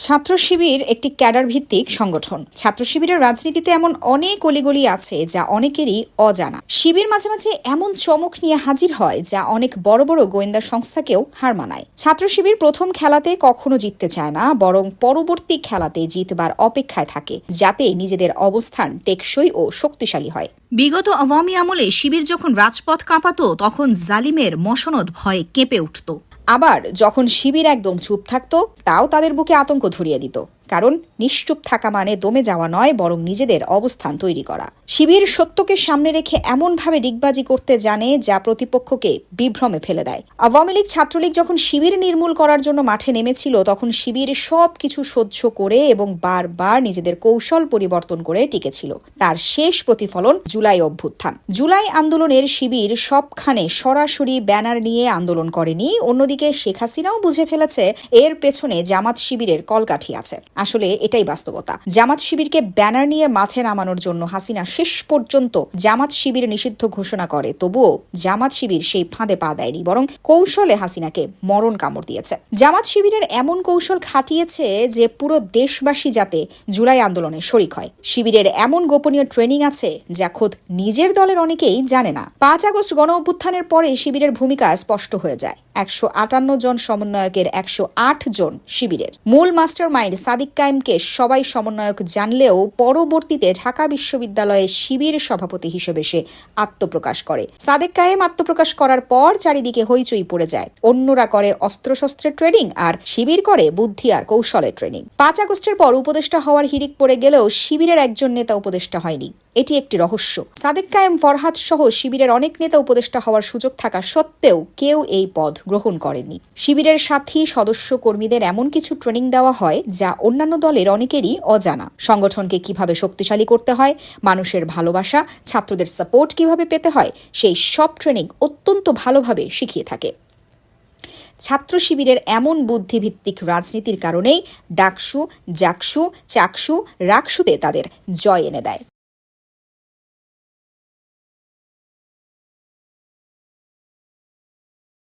ছাত্র শিবির একটি ক্যাডার ভিত্তিক সংগঠন। ছাত্র শিবিরের রাজনীতিতে এমন অনেক অলিগলি আছে যা অনেকেরই অজানা। শিবির মাঝে মাঝে এমন চমক নিয়ে হাজির হয় যা অনেক বড় বড় গোয়েন্দা সংস্থাকেও হার মানায়। ছাত্র শিবির প্রথম খেলাতে কখনো জিততে চায় না, বরং পরবর্তী খেলাতে জিতবার অপেক্ষায় থাকে, যাতে নিজেদের অবস্থান টেকসই ও শক্তিশালী হয়। বিগত আওয়ামী আমলে শিবির যখন রাজপথ কাঁপাতো, তখন জালিমের মসনদ ভয়ে কেঁপে উঠত। আবার যখন শিবির একদম চুপ থাকতো, তাও তাদের বুকে আতঙ্ক ধরিয়ে দিত। কারণ নিশ্চুপ থাকা মানে দমে যাওয়া নয়, বরং নিজেদের অবস্থান তৈরি করা। শিবির সত্যকে সামনে রেখে এমনভাবে ডিগবাজি করতে জানে যা প্রতিপক্ষকে বিভ্রমে ফেলে দেয়। আওয়ামী লীগ ছাত্রলীগ যখন শিবির নির্মূল করার জন্য মাঠে নেমেছিল, তখন শিবির সবকিছু সহ্য করে এবং বারবার নিজেদের কৌশল পরিবর্তন করে টিকেছিল। তার শেষ প্রতিফলন জুলাই অভ্যুত্থান। জুলাই আন্দোলনের শিবির সবখানে সরাসরি ব্যানার নিয়ে আন্দোলন করেনি। অন্যদিকে শেখ হাসিনাও বুঝে ফেলেছে এর পেছনে জামাত শিবিরের কলকাঠি আছে। আসলে এটাই বাস্তবতা। জামাত শিবিরকে ব্যানার নিয়ে মাঠে নামানোর জন্য হাসিনা শেষ পর্যন্ত জামাত শিবির নিষিদ্ধ ঘোষণা করে, তবুও জামাত শিবির সেই ফাঁদে পা দেয়নি, বরং কৌশলে হাসিনাকে মরণ কামড় দিয়েছে। জামাত শিবিরের এমন কৌশল খাটিয়েছে যে পুরো দেশবাসী যাতে জুলাই আন্দোলনে শরিক হয়। শিবিরের এমন গোপনীয় ট্রেনিং আছে যা খোদ নিজের দলের অনেকেই জানে না। 5 আগস্ট গণ অভ্যুত্থানের পরে শিবিরের ভূমিকা স্পষ্ট হয়ে যায়। 158 জন সমন্বয়কের 108 জন শিবিরের। মূল মাস্টার মাইন্ড সাদিক কায়েমকে সবাই সমন্বয়ক জানলেও পরবর্তীতে ঢাকা বিশ্ববিদ্যালয়ে শিবির সভাপতি হিসেবে সে আত্মপ্রকাশ করে। সাদিক কায়েম আত্মপ্রকাশ করার পর চারিদিকে হইচই পড়ে যায়। অন্যরা করে অস্ত্রশস্ত্রের ট্রেনিং, আর শিবির করে বুদ্ধি আর কৌশলের ট্রেনিং। 5 আগস্টের পর উপদেষ্টা হওয়ার হিড়িক পড়ে গেলেও শিবিরের একজন নেতা উপদেষ্টা হয়নি। এটি একটি রহস্য। সাদেক কায়েম, ফরহাদ সহ শিবিরের অনেক নেতা উপদেষ্টা হওয়ার সুযোগ থাকা সত্ত্বেও কেউ এই পদ গ্রহণ করেনি। শিবিরের সাথী সদস্য কর্মীদের এমন কিছু ট্রেনিং দেওয়া হয় যা অন্যান্য দলের অনেকেরই অজানা। সংগঠনকে কিভাবে শক্তিশালী করতে হয়, মানুষের ভালোবাসা, ছাত্রদের সাপোর্ট কিভাবে পেতে হয়, সেই সব ট্রেনিং অত্যন্ত ভালোভাবে শিখিয়ে থাকে। ছাত্র শিবিরের এমন বুদ্ধিভিত্তিক রাজনীতির কারণেই ডাকসু, জাকসু, চাকসু, রাকসুতে তাদের জয় এনে দেয়।